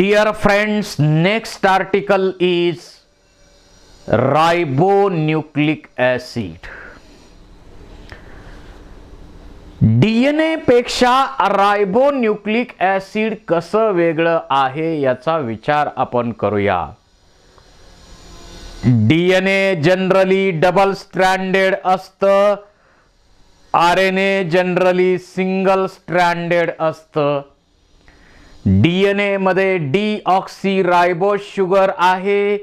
Dear friends, next article is ribonucleic acid. DNA पेक्षा रायबोन्यूक्लिक acid कसं वेगळं आहे याचा विचार आपण करूया. DNA जनरली डबल स्ट्रँडेड असतं, RNA जनरली सिंगल स्ट्रँडेड असतं. DNA मध्ये डीऑक्सी रायबोज शुगर आहे,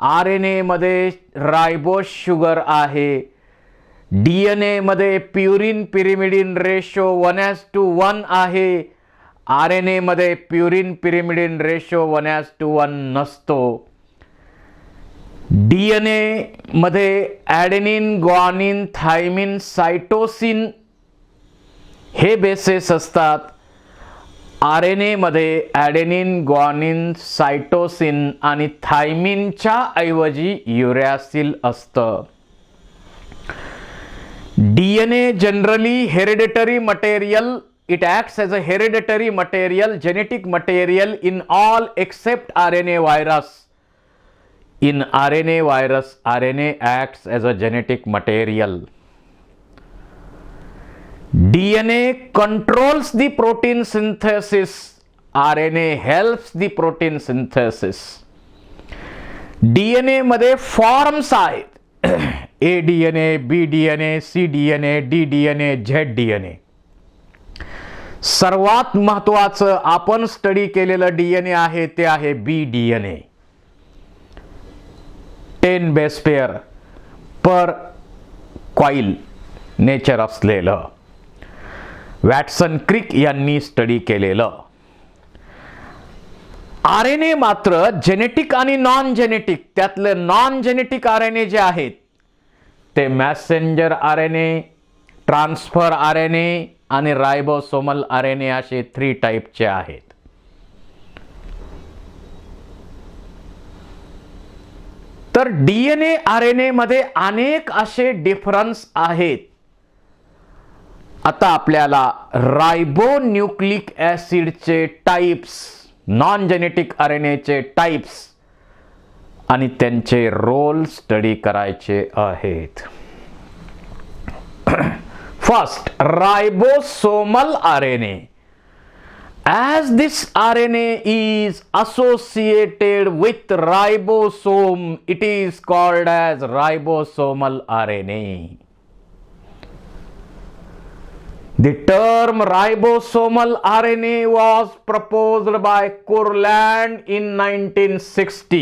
RNA मध्ये रायबोज शुगर आहे. DNA मध्ये प्युरिन पिरिमिडिन रेशो 1:1 आहे, RNA मध्ये प्युरिन पिरिमिडिन रेशो 1:1 नसतो. DNA मध्ये ॲडेनिन, ग्वानिन, थायमिन, सायटोसिन हे बेसेस असतात. RNA मध्ये ॲडेनिन, ग्वानिन, सायटोसिन आणि थायमिनच्या ऐवजी युरॅसिल असतं. DNA generally hereditary material. It acts as a hereditary material, genetic material in all except RNA virus. In RNA virus, RNA acts as a genetic material. DNA controls the protein synthesis. RNA helps the protein synthesis. DNA मध्ये forms आहेत. ADNA, BDNA, cDNA, ddNA, zDNA. सर्वात महत्वाचं आपण study केलेलं DNA आहे ते आहे BDNA. 10 base pair पर coil nature असलेलं वॅटसन क्रिक यांनी स्टडी केलेलं. RNA मात्र जेनेटिक आणि नॉन जेनेटिक, त्यातले नॉन जेनेटिक RNA जे आहेत ते मॅसेंजर RNA, ट्रान्सफर RNA आणि रायबोसोमल RNA असे 3 टाईपचे आहेत. तर DNA RNA मध्ये अनेक असे डिफरन्स आहेत. आता आपल्याला रायबोन्यूक्लिक ऍसिडचे टाइप्स, नॉन जेनेटिक RNA चे टाइप्स आणि त्यांचे रोल स्टडी करायचे आहेत. First, ribosomal RNA. As this RNA is associated with ribosome, it is called as ribosomal RNA. The term ribosomal RNA was proposed by Kurland in 1960.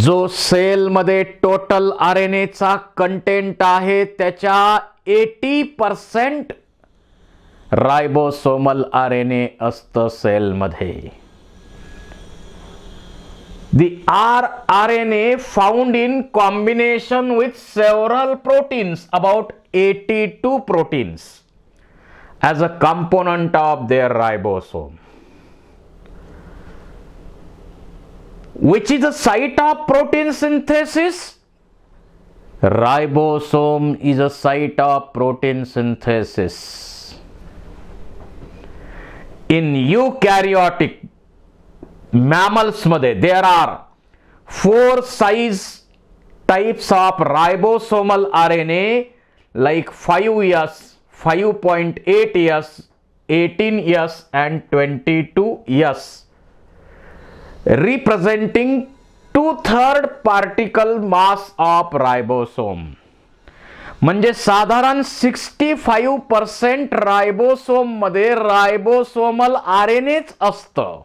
जो sale मध्ये total RNA चा content आहे त्याच्या 80% रायबोसोमल RNA असतं sale मध्ये. The rRNA found in combination with several proteins, about 82 proteins, as a component of their ribosome. Which is the site of protein synthesis? Ribosome is a site of protein synthesis. In eukaryotic mammals मध्ये there are 4 size types of ribosomal RNA like 5S, 5.8S, 18S and 22S, representing 2/3 particle mass of ribosome. म्हणजे साधारण 65% रायबोसोम मध्ये रायबोसोमल RNAच असतं.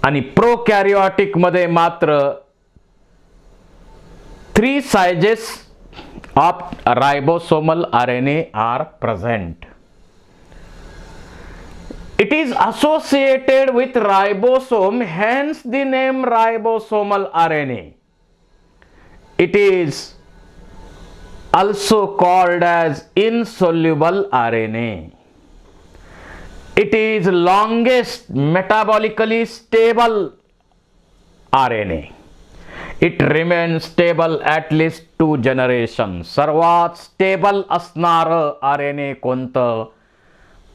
आणि प्रोकॅरियोटिक मध्ये मात्र 3 sizes of ribosomal RNA are present. It is associated with ribosome, hence the name ribosomal RNA. It is also called as insoluble RNA. It is longest metabolically stable RNA. It remains stable at least 2 generations. सर्वात stable असणारं RNA कोणतं?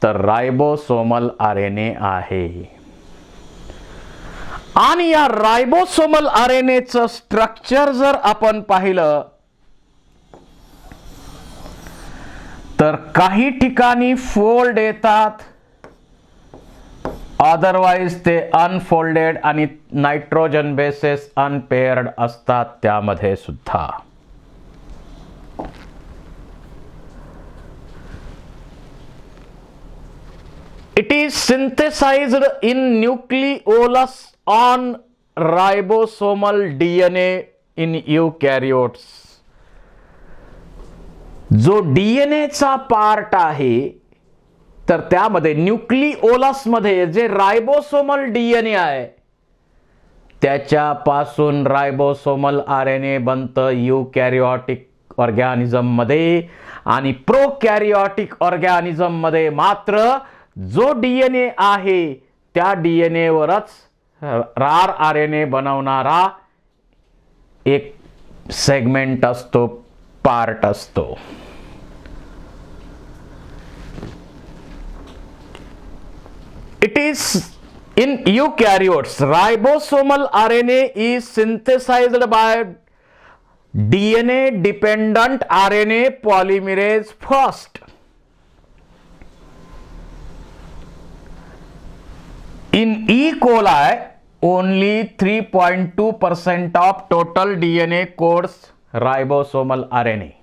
तर रायबोसोमल RNA आहे. आणि या रायबोसोमल RNAचं structure जर आपण पाहिलं तर काही ठिकाणी फोल्ड येतात, अदरवाइज ते अनफोल्डेड आणि नायट्रोजन बेसेस अनपेअर्ड असतात त्यामध्ये सुद्धा. It is synthesized in nucleolus on ribosomal DNA in eukaryotes. जो DNA चा पार्ट आहे तर त्यामध्ये न्यूक्लिओलस मध्ये जे रायबोसोमल DNA आहे त्याच्यापासून रायबोसोमल RNA बनतं युकॅरियोटिक ऑर्गॅनिझम मध्ये. आणि प्रोकॅरियोटिक ऑर्गॅनिझम मध्ये मात्र जो DNA आहे त्या DNA वरच RNA बनवणारा एक सेगमेंट असतो, पार्ट असतो. It is in eukaryotes, ribosomal RNA is synthesized by DNA dependent RNA polymerase first. In E. coli, only 3.2% of total DNA codes ribosomal RNA.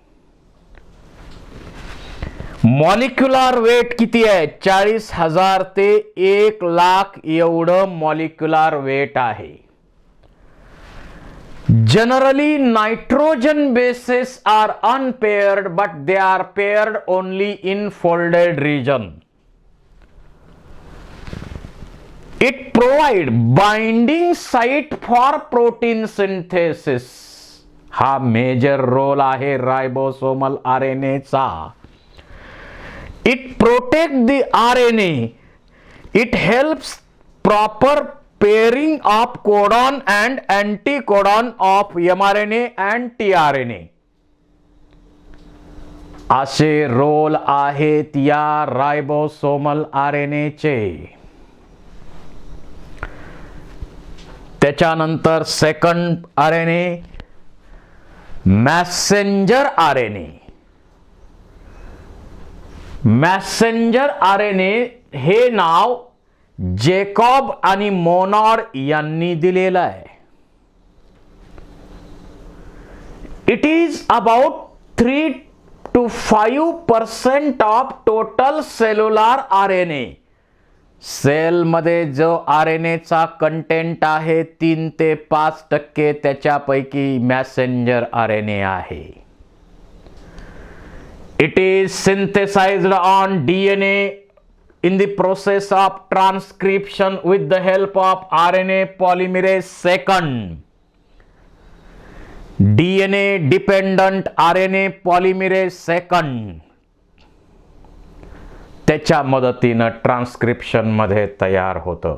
Molecular weight किती आहे? 40,000 ते 1,00,000 एवढं मॉलिक्युलर वेट आहे. Generally nitrogen bases are unpaired but they are paired only in folded region. It provide binding site for protein synthesis. हा major role आहे ribosomal RNA चा. It protects the RNA. It helps proper pairing of codon and anticodon of mRNA and tRNA. असे role आहेत या ribosomal RNA चे. त्याच्यानंतर second RNA messenger RNA. Messenger RNA हे नाव जेकॉब आणि मोनॉड यांनी दिलेलं आहे. It is about 3 to 5% of total cellular RNA. Cell मध्ये जो RNA चा कंटेंट आहे 3 ते 5% त्याच्यापैकी मॅसेंजर RNA आहे. It is synthesized on DNA in the process of transcription with the help of RNA polymerase second. DNA dependent RNA polymerase second त्याच्या मदतीने transcription मध्ये तयार होतं.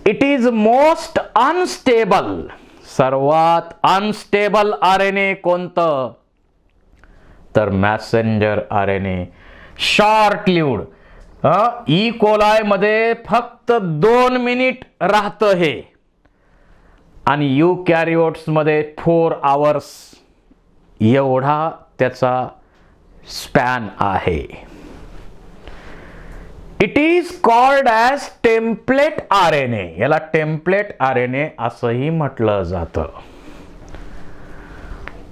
It is most unstable. सर्वात अनस्टेबल RNA कोणतं? तर messenger RNA. Short lived. E coli मध्ये फक्त 2 मिनिट राहतं हे आणि युकॅरियोट्स मध्ये 4 आवर्स एवढा त्याचा स्पॅन आहे. It is called as template RNA. याला टेम्पलेट RNA असंही म्हटलं जातं.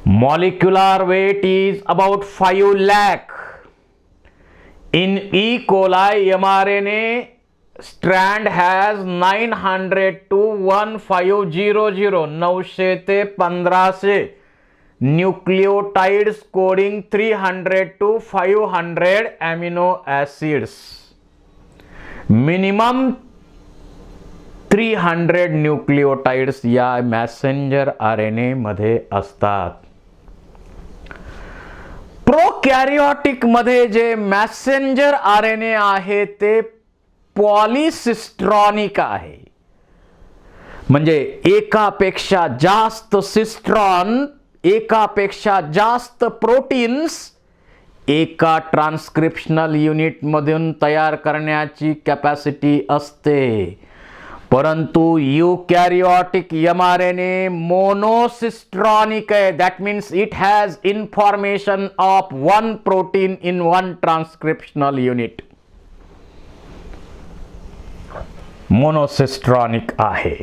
Molecular weight is about 5 lakh. In E. coli, mRNA strand has 900 to 1500 900 ते 1500 nucleotides coding 300 to 500 amino acids. Minimum 300 न्यूक्लिओटाइड्स या मॅसेंजर RNA मध्ये असतात. प्रोकॅरियोटिक मध्ये जे मॅसेंजर RNA आहे ते पॉलिसिस्ट्रॉनिक आहे. म्हणजे एकापेक्षा जास्त सिस्ट्रॉन, एकापेक्षा जास्त प्रोटीन्स एका ट्रान्सक्रिप्शनल युनिटमधून तयार करण्याची कॅपॅसिटी असते, परंतु यूकॅरियोटिक mRNA मोनोसिस्ट्रॉनिक आहे. That means it has information of one protein in one transcriptional unit. Monocistronic आहे.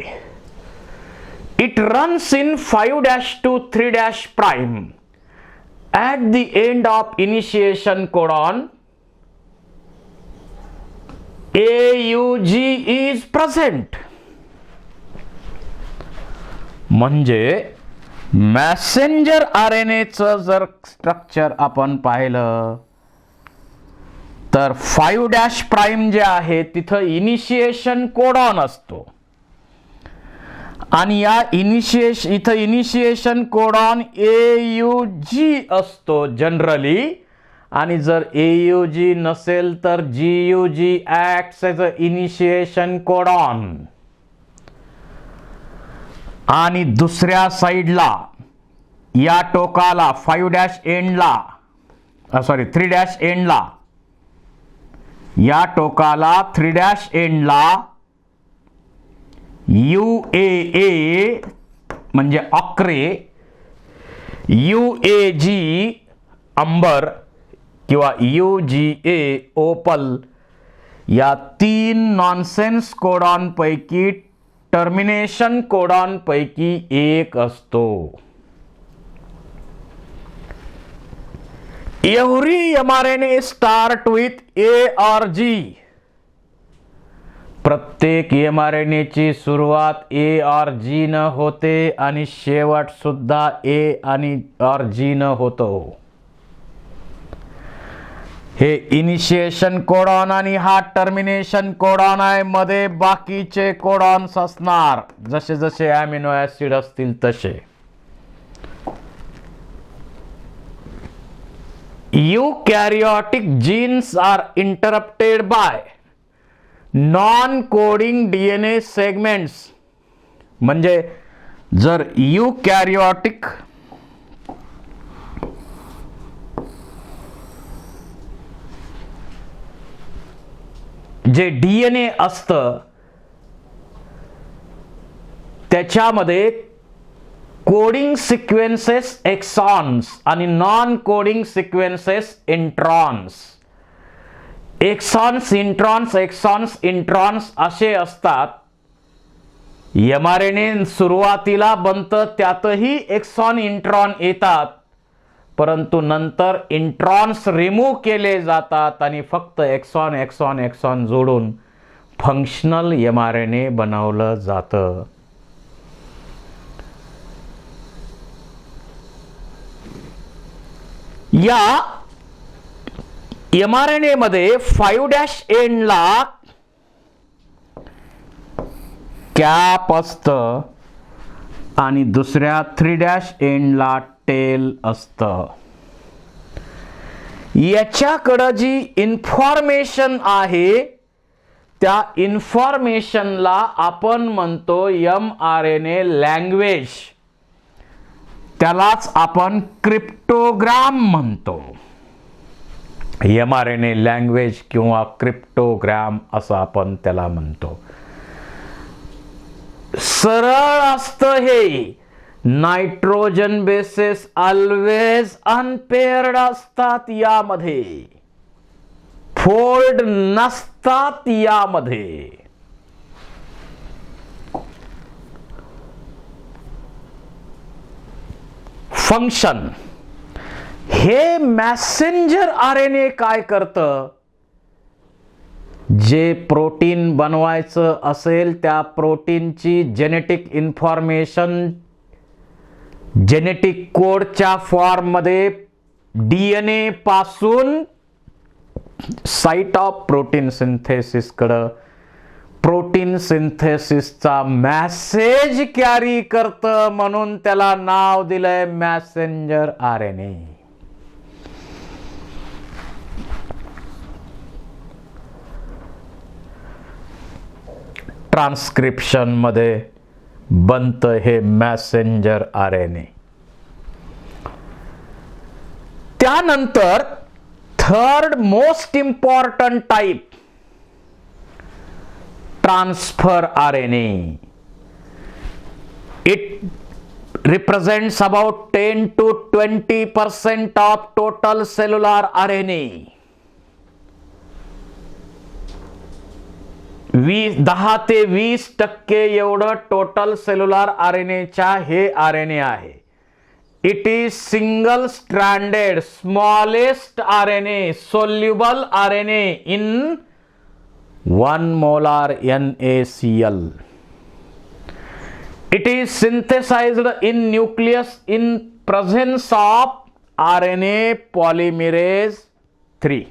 It runs in 5' to 3' at the end of initiation codon. AUG is present. म्हणजे Messenger RNAचं जर structure आपण पाहिलं तर 5' जे आहे तिथं इनिशिएशन कोडॉन असतो आणि या इनिशिएशन कोडॉन AUG असतो जनरली. आणि जर AUG नसेल तर GUG acts as a initiation codon. आणि दुसऱ्या साइडला या टोकाला 5' एंडला 3' एंडला या टोकाला 3' एंडला UAA म्हणजे अक्रे, UAG अंबर किंवा UGA ओपल या 3 नॉनसेन्स कोडॉन पैकी टर्मिनेशन कोडॉन पैकी एक असतो. Every mRNA start with A or G. प्रत्येक mRNA ची सुरुवात A or G न होते आणि शेवट सुद्धा A आणि or G न होतो. हे इनिशिएशन कोडॉन आणि हा टर्मिनेशन कोडॉन आहे. मध्ये बाकीचे कोडॉन्स असणार जसे जसे अमिनो ऍसिड असतील तसे. Eukaryotic genes are interrupted by non coding DNA segments. म्हणजे जर यूकॅरियोटिक जे DNA असतं त्याच्यामध्ये कोडिंग सिक्वेन्सेस एक्सॉन्स आणि non coding sequences introns. Exons introns असे असतात. mRNA सुरुवातीला बनतं त्यातही एक्सॉन इंट्रॉन येतात, परंतु नंतर इंट्रॉन्स रिमूव्ह केले जातात आणि फक्त एक्सॉन जोडून फंक्शनल mRNA बनवलं जातं. या mRNA मध्ये 5' एंडला कॅप असतं आणि दुसऱ्या 3' एंडला टेल असतं. याच्याकडं जी इन्फॉर्मेशन आहे त्या इन्फॉर्मेशनला आपण म्हणतो mRNA लँग्वेज. त्यालाच आपण क्रिप्टोग्राम म्हणतो. mRNA लँग्वेज किंवा क्रिप्टोग्राम असं आपण त्याला म्हणतो. सरळ असतं हे. नायट्रोजन बेसेस ऑलवेज अनपेअर्ड असतात यामध्ये, फोल्ड नसतात यामध्ये. फंक्शन हे मॅसेंजर RNA काय करतं? जे प्रोटीन बनवायचं असेल त्या प्रोटीनची जेनेटिक इन्फॉर्मेशन जेनेटिक कोडच्या फॉर्ममध्ये DNA पासून साइट ऑफ प्रोटीन सिंथेसिसकडं प्रोटीन सिंथेसिसचा मॅसेज कॅरी करतं, म्हणून त्याला नाव दिलंय मॅसेंजर RNA. ट्रान्सक्रिप्शन मध्ये बनतं हे मॅसेंजर RNA. त्यानंतर third most important type, transfer RNA. It represents about 10 to 20% of total cellular RNA. 10 ते 20% एवढं टोटल सेल्युलर आरएनएच्या हे आरएनए आहे. It is single stranded smallest RNA, soluble RNA in 1 molar NaCl. It is synthesized in nucleus in presence of RNA polymerase 3.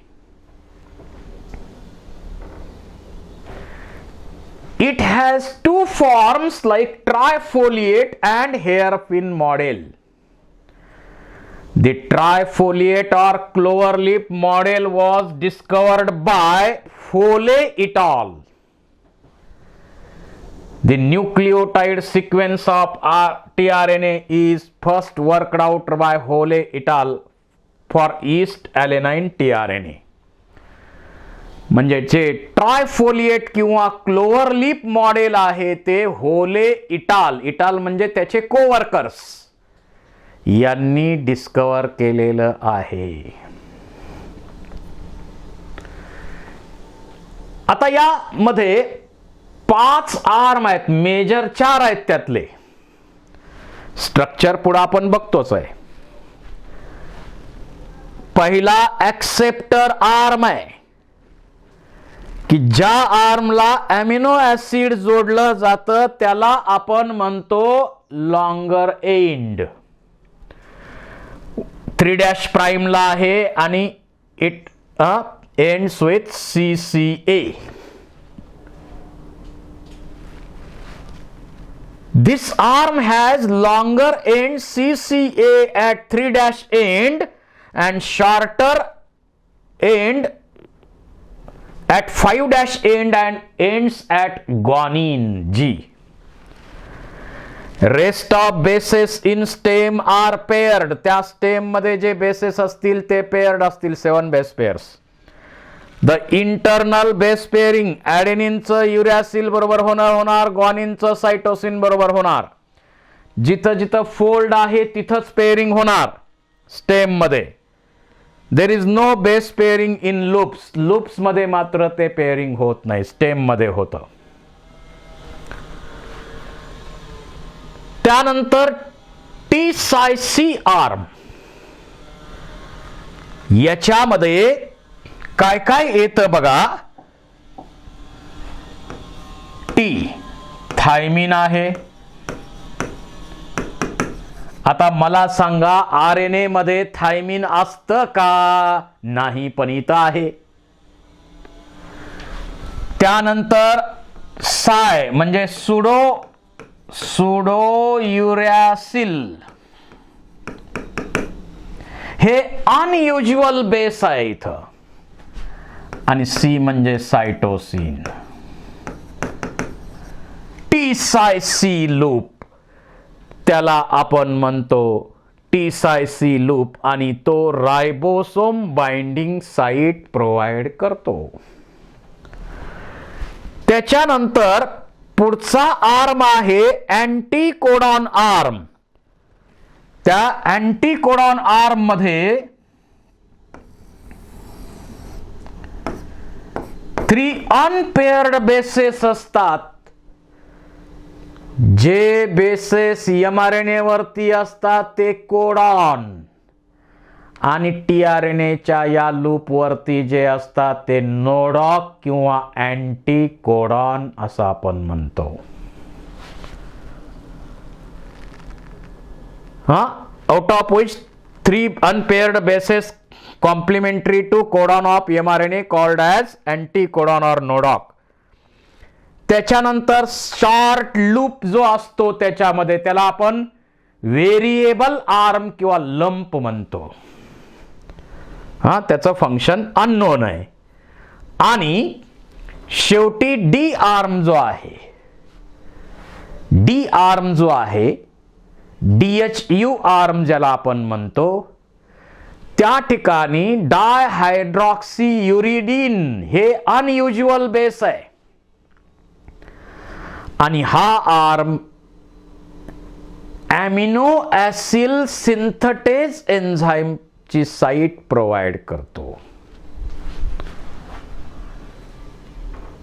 It has two forms like trifoliate and hairpin model. The trifoliate or cloverleaf model was discovered by Foley et al. The nucleotide sequence of tRNA is first worked out by Foley et al. For East alanine tRNA. म्हणजे जे ट्रायफोलिएट किंवा cloverleaf model आहे ते होले इटाल म्हणजे त्याचे coworkers यांनी डिस्कवर केलेलं आहे. आता यामध्ये 5 आर्म आहेत, मेजर 4 आहेत त्यातले. स्ट्रक्चर पुढे आपण बघतोच आहे. पहिला ऍक्सेप्टर आर्म आहे की ज्या आर्मला अमिनो ऍसिड जोडलं जातं त्याला आपण म्हणतो लॉंगर एंड. 3' प्राइमला आहे आणि it ends with CCA. This arm has longer end CCA at 3' end and shorter end at 5' end and ends at guanine G. Rest of bases in stem are paired. त्या stem मध्ये जे bases असतील ते paired असतील, 7 base pairs. The internal base pairing ॲडेनिनचं uracil बरोबर होणार, ग्वानिनचं cytosine बरोबर होणार. जिथं जिथं फोल्ड आहे तिथंच पेअरिंग होणार स्टेम मध्ये. There is no base pairing in loops. Loops मध्ये मात्र ते पेअरिंग होत नाही, स्टेम मध्ये होतं. त्यानंतर T-Cy-C आर्म. याच्यामध्ये काय काय येतं बघा. टी थायमिन आहे. आता मला सांगा आरएनए मध्ये थायमिन असतं का? नाही, पण इथं आहे. त्यानंतर साय म्हणजे सुडो युरॅसिल. हे अनयुज्युअल बेस आहे इथं. आणि सी म्हणजे सायटोसिन. T-Cy-C लूप त्याला आपण म्हणतो T-Cy-C लूप आणि तो रायबोसोम बाइंडिंग साइट प्रोव्हाइड करतो. त्याच्यानंतर पुढचा आर्म आहे अँटीकोडॉन आर्म. त्या अँटीकोडॉन आर्म मध्ये 3 अनपेअर्ड बेसेस असतात. जे बेसेस mRNA वरती असतात ते कोडॉन आणि tRNAच्या या लूप वरती जे असतात ते नोडॉक किंवा अँटीकोडॉन असं आपण म्हणतो. Out of which 3 unpaired bases complementary to codon of mRNA called as anticodon or NODOC. त्याच्यानंतर शॉर्ट लूप जो असतो त्याच्यामध्ये त्याला आपण व्हेरिएबल आर्म किंवा लंप म्हणतो. त्याचं फंक्शन अननोन आहे. आणि शेवटी डी आर्म जो आहे DHU आर्म ज्याला आपण म्हणतो त्या ठिकाणी डायहायड्रॉक्सीयुरिडीन हे अनयुज्युअल बेस आहे आणि हा आर्म अॅमिनो ऍसिड सिंथेटेज एन्झाईमची साइट प्रोव्हाइड करतो.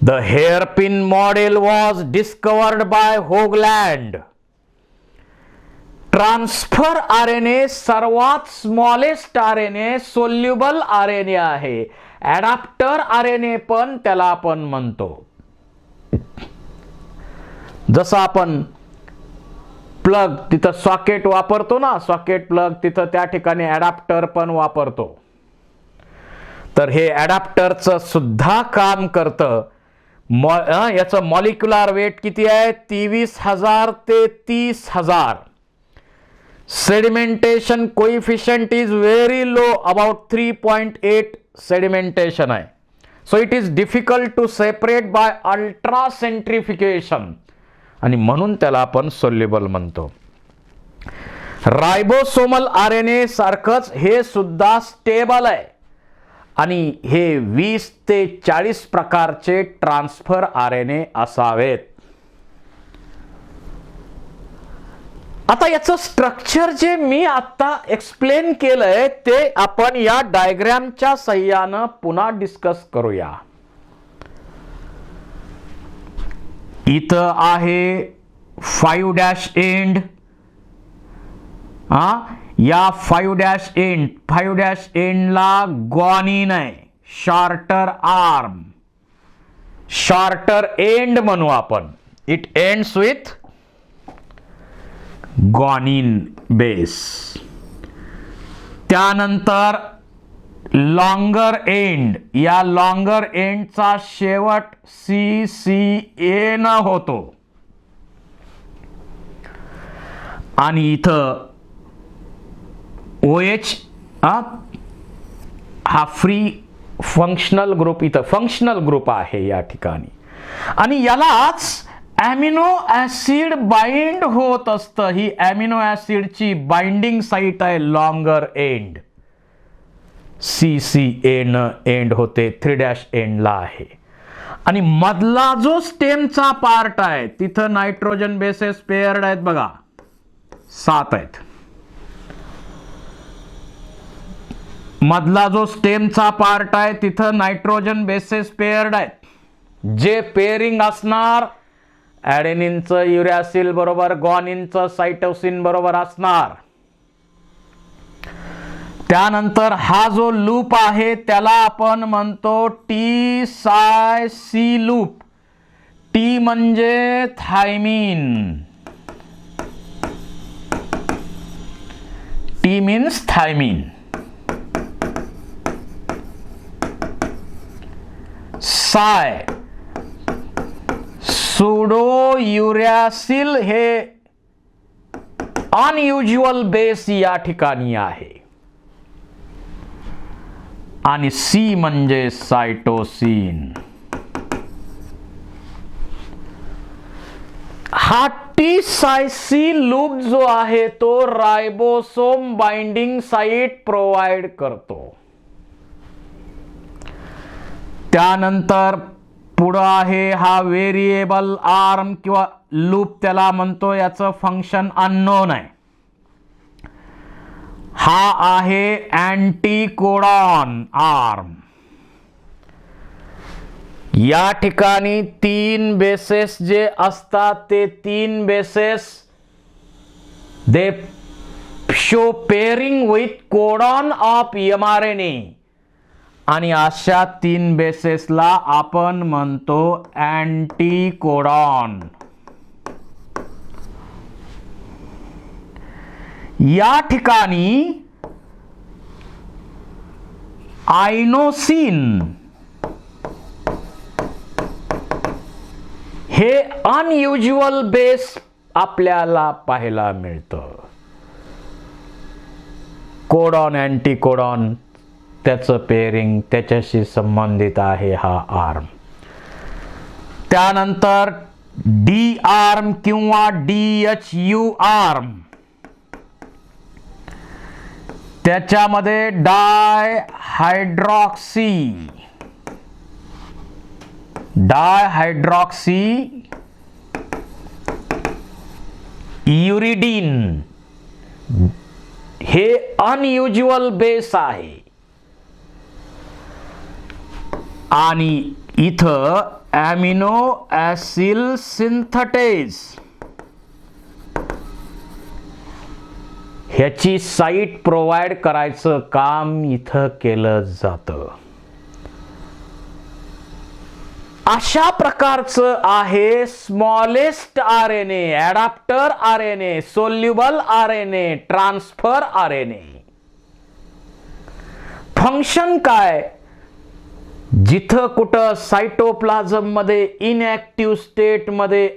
The hairpin model was discovered by Hoagland. Transfer RNA सर्वात स्मॉलेस्ट आरएनए सोल्युबल आरएनए आहे. ॲडॅप्टर आरएनए पण त्याला आपण म्हणतो. जसं आपण प्लग तिथं सॉकेट वापरतो ना, सॉकेट प्लग तिथं त्या ठिकाणी ॲडॅप्टर पण वापरतो. तर हे ॲडॅप्टरचं सुद्धा काम करतं. याचं मॉलिक्युलर वेट किती आहे? 23,000 ते 30,000. Sedimentation coefficient is very low, about 3.8 sedimentation आहे. So it is difficult to separate by ultra centrifugation आणि म्हणून त्याला आपण सोल्युबल म्हणतो. रायबोसोमल आरएनए सारखंच हे सुद्धा स्टेबल आहे आणि हे 20 ते 40 प्रकारचे ट्रान्सफर आरएनए असावेत. आता याचं स्ट्रक्चर जे मी आता एक्सप्लेन केलंय ते आपण या डायग्रामच्या सहाय्यानं पुन्हा डिस्कस करूया. इथं आहे 5' एंड. या 5' एंडला ग्वानिन आहे, शॉर्टर आर्म, शॉर्टर एंड म्हणू आपण. It ends with guanine base. त्यानंतर लॉंगर एंड, या लॉंगर एंडचा शेवट CCA न होतो आणि इथं OH हा फ्री फंक्शनल ग्रुप, इथं फंक्शनल ग्रुप आहे या ठिकाणी आणि यालाच अॅमिनो ऍसिड बाइंड होत असतं. ही अॅमिनो ऍसिडची बाइंडिंग साइट आहे लॉंगर एंड. CCA न एंड होते, 3' एंडला आहे आणि मधला जो स्टेमचा पार्ट आहे तिथं नायट्रोजन बेसेस पेअर्ड आहेत बघा, 7 आहेत. मधला जो स्टेमचा पार्ट आहे तिथं नायट्रोजन बेसेस पेअर्ड आहेत. जे पेअरिंग असणार ॲडेनिनचं युरॅसिल बरोबर ग्वानिनचं सायटोसिन बरोबर असणार. त्यानंतर हा जो लूप आहे त्याला आपण म्हणतो T-Psi-C लूप. T म्हणजे थायमिन, T मीन्स थायमिन. साय सुडो युरॅसिल हे अनयुज्युअल बेस या ठिकाणी आहे आणि C म्हणजे सायटोसिन. हा T-Psi-C लूप जो आहे तो रायबोसोम बाइंडिंग साइट प्रोव्हाइड करतो. त्यानंतर पुढं आहे हा व्हेरिएबल आर्म किंवा लूप त्याला म्हणतो, याचं फंक्शन अननोन आहे. हा आहे अँटीकोडॉन आर्म. या ठिकाणी 3 बेसेस जे असतात ते 3 bases they show pairing with codon of mRNA आणि अशा 3 बेसेसला आपण म्हणतो अँटीकोडॉन. या ठिकाणी आयनोसिन हे अनयुज्युअल बेस आपल्याला पाहायला मिळतं. कोडॉन अँटीकोडॉन त्याचं पेअरिंग त्याच्याशी संबंधित आहे हा आर्म. त्यानंतर डी आर्म किंवा DHU आर्म, त्याच्यामध्ये डायहायड्रॉक्सी युरिडीन हे अनयुज्युअल बेस आहे आणि इथं अमिनो ऍसिड सिंथेटेज ह्याची साईट प्रोव्हाइड करायचं काम इथं केलं जातं. अशा प्रकारचं आहे smallest RNA, adapter RNA, soluble RNA, transfer RNA. Function काय? जिथं कुठं सायटोप्लाझम मध्ये इनएक्टिव्ह स्टेट मध्ये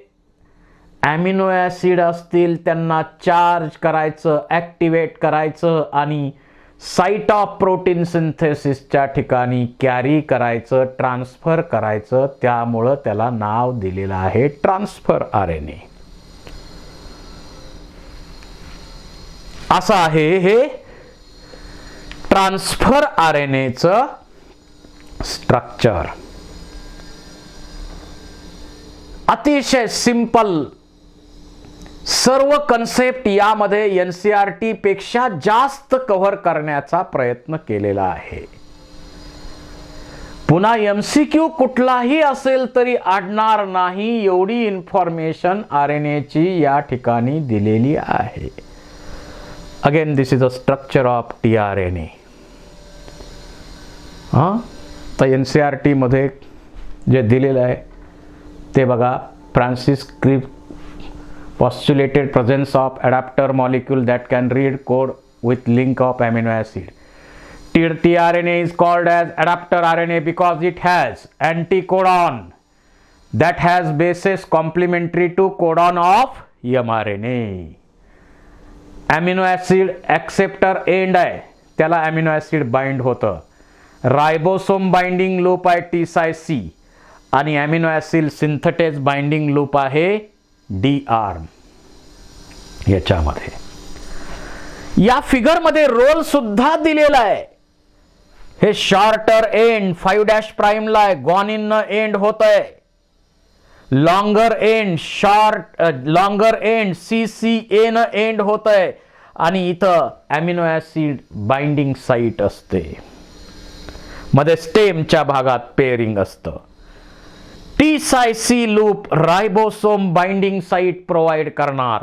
अमिनो ॲसिड असतील त्यांना चार्ज करायचं, ॲक्टिवेट करायचं आणि साइट ऑफ प्रोटीन सिंथेसिसच्या ठिकाणी कॅरी करायचं, ट्रान्सफर करायचं. त्यामुळं त्याला नाव दिलेलं आहे ट्रान्सफर RNA. असं आहे हे ट्रान्सफर RNAचं स्ट्रक्चर. अतिशय सिंपल, सर्व कन्सेप्ट यामध्ये NCERT पेक्षा जास्त कव्हर करण्याचा प्रयत्न केलेला आहे. पुन्हा MCQ कुठलाही असेल तरी अडणार नाही एवढी इन्फॉर्मेशन RNA ची या ठिकाणी दिलेली आहे. Again this is a structure of tRNA. तर NCERT मध्ये जे दिलेलं आहे ते बघा. Francis cricket postulated presence of adapter molecule that can read code with link of amino acid. tRNA is called as adapter RNA because it has anticodon that has bases complementary to codon of mRNA. amino acid acceptor end आहे, त्याला amino acid bind होतं. रायबोसोम binding loop आहे T-C आणि amino acid synthetase binding loop आहे D-ARM. याच्यामध्ये या figure मध्ये role सुद्धा दिलेला आहे. हे शॉर्टर एंड 5' ला आहे, गॉनिन न एंड होत आहे. Longer end longer end CCA न एंड होत आहे आणि इथं अमिनो ऍसिड बाइंडिंग साइट असते. मध्ये स्टेमच्या भागात पेअरिंग असतं. T-C loop ribosome binding site provide करणार.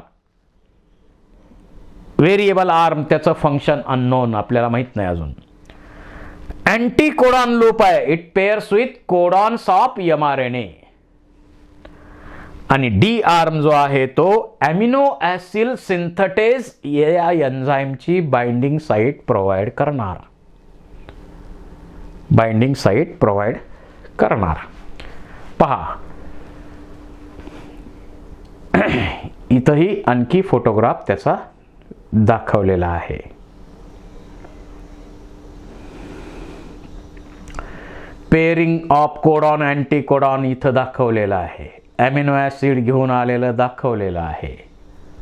व्हेरिएबल आर्म त्याचं फंक्शन अननोन, आपल्याला माहित नाही अजून. अँटी कोडॉन लूप आहे, it pairs with codons of mRNA. आणि डी आर्म जो आहे तो अमिनो ऍसिड सिंथेटेज या एन्झाइमची बाइंडिंग साइट प्रोव्हाइड करणार. बाइंडिंग साइट प्रोव्हाइड करणार. पहा इथंही आणखी फोटोग्राफ त्याचा दाखवलेला आहे. Pairing of codon anti codon इथं दाखवलेला आहे. अमिनो ऍसिड घेऊन आलेलं दाखवलेलं आहे.